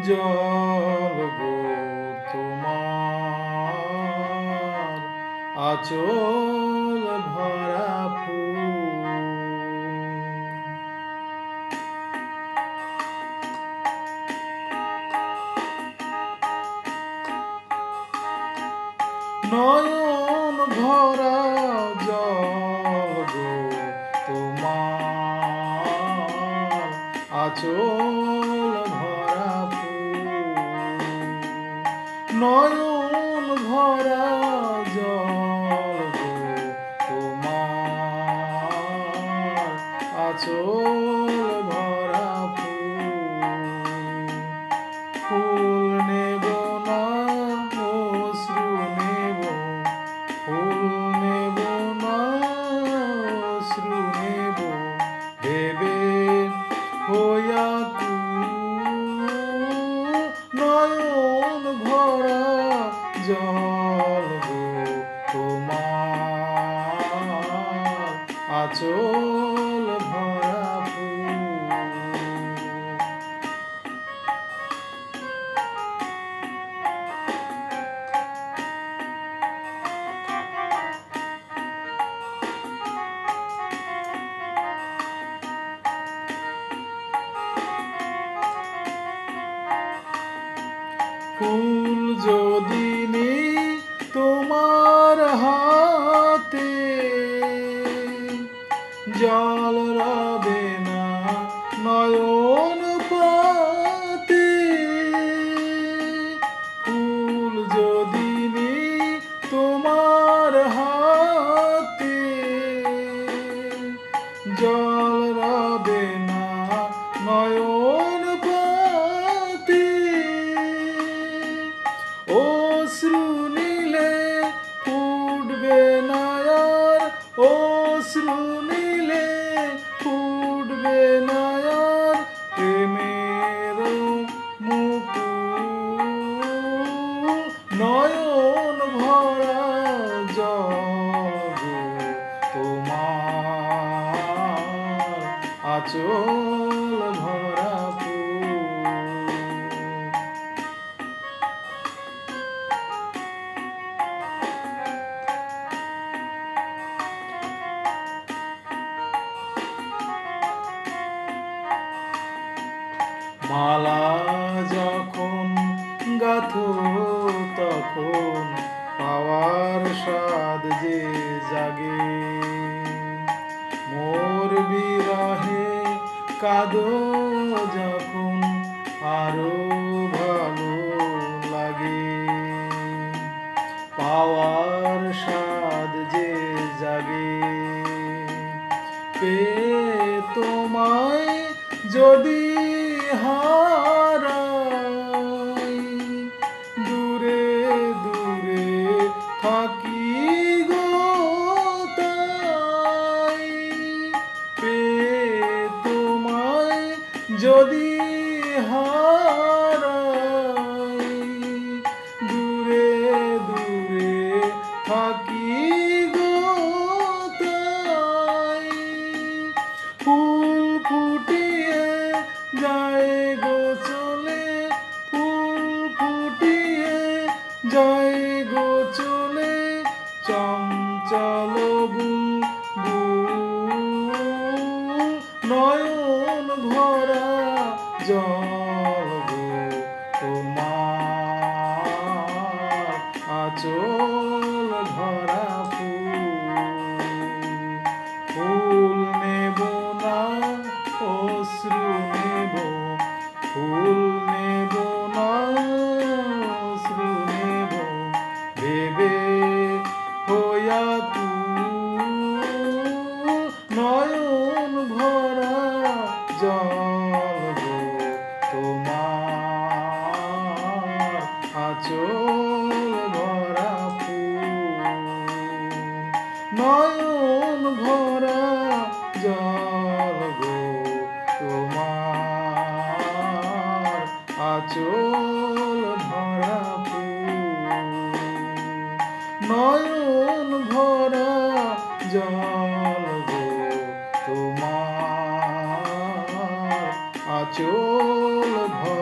জল গো তোমার আঁচল ভরা ফুল। নয়ন ভরা জল গো তোমার আঁচল ভরা ফুল। নয়ন ভরা জল গো তোমার আঁচল ভরা ফুল। ফুল নেব না অশ্রু নেব, ফুল নেব না অশ্রু নেব, ভেবে হইয়া নয়ন ভরা জল গো তোমার আঁচল ভরা ফুল। ফুল যদি নেই তোমার হাতে, জল রবে না নয়ন পাতে। ফুল যদি নেই তোমার হাতে, জল রবে না নয়ন পাতে। অশ্রু নিলে ফুটবে না আর, অশ্রু নিলে ফুটবে না আর প্রেমের মুকুল। নয়ন ভরা জল গো তোমার আঁচল ভরা ফুল। মালা যখন গাথো তখন পাওয়ার স্বাদ যে জাগে। মোর বিরহে কাঁদো যখন আরো ভালো লাগে। পাওয়ার স্বাদ যে জাগে, পেয়ে তোমায় যদি হারাই, দূরে দূরে থাকি গো তাই। পেয়ে তোমায় যদি হারাই, দূরে দূরে থাকি গো তাই। ফুল ফুটিয়ে যায় গো চলে, ফুল ফুটিয়ে যায় গো চলে, চঞ্চল বুলবুল। নয়ন ভরা জল গো তোমার আঁচল ভরা ফুল। ফুল নেব না অশ্রু নেব, ফুল নেব না অশ্রু নেব, ভেবে হইয়া নয়ন ভরা জল গো তোমার আঁচল ভরা ফুল। নয়ন ভরা জল গো তোমার আঁচল ভরা ফুল। নয়ন ভরা জল গো তোমার আঁচল ভরা